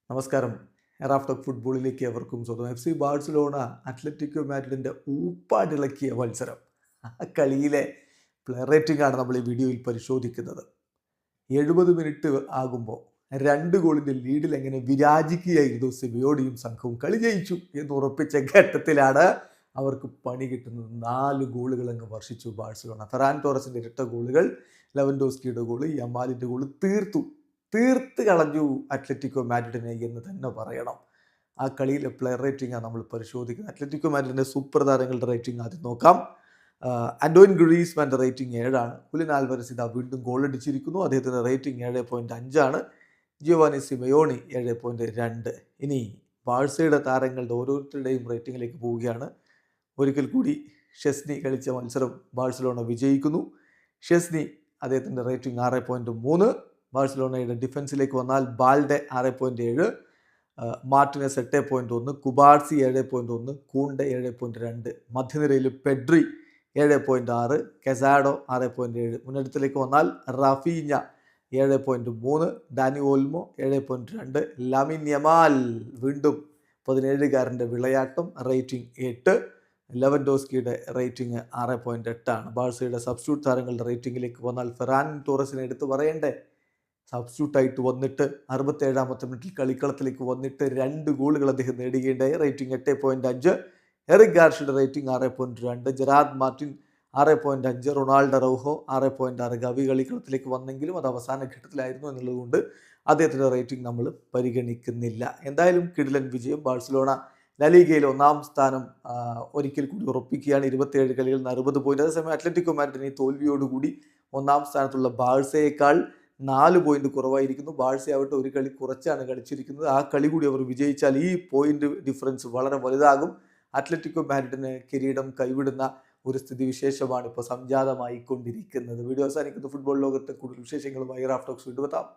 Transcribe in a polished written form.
നമസ്കാരം. റാഫ്റ്റോക്ക് ഫുട്ബോളിലേക്ക് എവർക്കും സ്വന്തം. FC ബാഴ്സലോണ അത്ലറ്റിക്കോ മാഡ്രിഡിൻ്റെ ഊപ്പാടിളക്കിയ മത്സരം. ആ കളിയിലെ പ്ലെയർ റേറ്റിംഗ് ആണ് നമ്മൾ ഈ വീഡിയോയിൽ പരിശോധിക്കുന്നത്. 70 മിനിറ്റ് ആകുമ്പോൾ 2 ഗോളിൻ്റെ ലീഡിൽ എങ്ങനെ വിരാജിക്കുകയായിരുന്നു സിമിയോണിയും സംഘവും. കളി ജയിച്ചു എന്ന് ഉറപ്പിച്ച ഘട്ടത്തിലാണ് അവർക്ക് പണി കിട്ടുന്നത്. 4 ഗോളുകൾ അങ്ങ് വർഷിച്ചു ബാഴ്സലോണ. ഫെറാൻ ടോറസിൻ്റെ ഇരട്ട ഗോളുകൾ, ലെവൻഡോസ്കിയുടെ ഗോള്, യമാലിൻ്റെ ഗോള് തീർത്ത് കളഞ്ഞു അത്ലറ്റിക്കോ മാഡ്രിഡിനെ എന്ന് തന്നെ പറയണം. ആ കളിയിലെ പ്ലെയർ റേറ്റിംഗാണ് നമ്മൾ പരിശോധിക്കുന്നത്. അത്ലറ്റിക്കോ മാഡ്രിഡിൻ്റെ സൂപ്പർ താരങ്ങളുടെ റേറ്റിംഗ് ആദ്യം നോക്കാം. ആൻറ്റോയിൻ ഗ്രീസ്മാൻ്റെ റേറ്റിംഗ് 7 ഹുലിൻ ആൽവരസ് ഇതാ വീണ്ടും ഗോൾ അടിച്ചിരിക്കുന്നു. അദ്ദേഹത്തിൻ്റെ റേറ്റിംഗ് 7.5 ജിയോവാനി സിമയോണി 7.2. ഇനി ബാഴ്സയുടെ താരങ്ങളുടെ ഓരോരുത്തരുടെയും റേറ്റിംഗിലേക്ക് പോവുകയാണ്. ഒരിക്കൽ കൂടി ഷെസ്നി കളിച്ച മത്സരം ബാഴ്സലോണ വിജയിക്കുന്നു. ഷെസ്നി അദ്ദേഹത്തിൻ്റെ റേറ്റിംഗ് 6.3. ബാഴ്സലോണയുടെ ഡിഫൻസിലേക്ക് വന്നാൽ ബാൽഡെ 6.7, മാർട്ടിനസ് 8.1, കുബാർസി 7.1, കൂണ്ടെ 7.2, മധ്യനിരയിൽ പെഡ്രി 7.6, കെസാഡോ 6.7. മുന്നേറ്റത്തിലേക്ക് വന്നാൽ Raphinha 7.3, Dani Olmo 7.2, Lamine Yamal വീണ്ടും 17-കാരൻ്റെ വിളയാട്ടം റേറ്റിംഗ് 8, ലെവൻഡോസ്കിയുടെ റേറ്റിംഗ് 6.8. ബാഴ്സയുടെ സബ്സ്റ്റിറ്റ്യൂട്ട് താരങ്ങളുടെ റേറ്റിംഗിലേക്ക് വന്നാൽ ഫെറാൻ ടോറസിനെ എടുത്ത് പറയണ്ടേ. സബ്സ്റ്റിറ്റ്യൂട്ടായിട്ട് വന്നിട്ട് 67-ാമത്തെ മിനിറ്റിൽ കളിക്കളത്തിലേക്ക് വന്നിട്ട് 2 ഗോളുകൾ അദ്ദേഹം നേടുകയുണ്ടായി. റേറ്റിംഗ് 8.5. എറിക് ഗാർഷ്യയുടെ rating 6.2, Gerard Martin 6.5, Ronaldo Araujo 6.6. Gavi കളിക്കളത്തിലേക്ക് വന്നെങ്കിലും അത് അവസാന ഘട്ടത്തിലായിരുന്നു എന്നുള്ളതുകൊണ്ട് അദ്ദേഹത്തിൻ്റെ റേറ്റിംഗ് നമ്മൾ പരിഗണിക്കുന്നില്ല. എന്തായാലും കിടിലൻ വിജയം. ബാഴ്സലോണ ലലീഗയിൽ 1-ാം സ്ഥാനം ഒരിക്കൽ കൂടി ഉറപ്പിക്കുകയാണ്. 27 കളികളിൽ 60 പോയിന്റ്. അതേസമയം അത്ലറ്റിക്കോ മാഡ്രിഡിന് ഈ തോൽവിയോടുകൂടി 1-ാം സ്ഥാനത്തുള്ള ബാഴ്സയേക്കാൾ 4 പോയിന്റ് കുറവായിരിക്കുന്നു. ബാഴ്സയാവട്ടെ ഒരു കളി കുറച്ചാണ് കളിച്ചിരിക്കുന്നത്. ആ കളി കൂടി അവർ വിജയിച്ചാൽ ഈ പോയിന്റ് ഡിഫറൻസ് വളരെ വലുതാകും. അത്ലറ്റിക്കോ മാഡ്രിഡിന് കിരീടം കൈവിടുന്ന ഒരു സ്ഥിതിവിശേഷമാണ് ഇപ്പോൾ സംജാതമായിക്കൊണ്ടിരിക്കുന്നത്. വീഡിയോ അവസാനിക്കുന്ന ഫുട്ബോൾ ലോകത്തെ കൂടുതൽ വിശേഷങ്ങളുമായി റാഫ്റ്റോക്സ് വീണ്ടും എത്താം.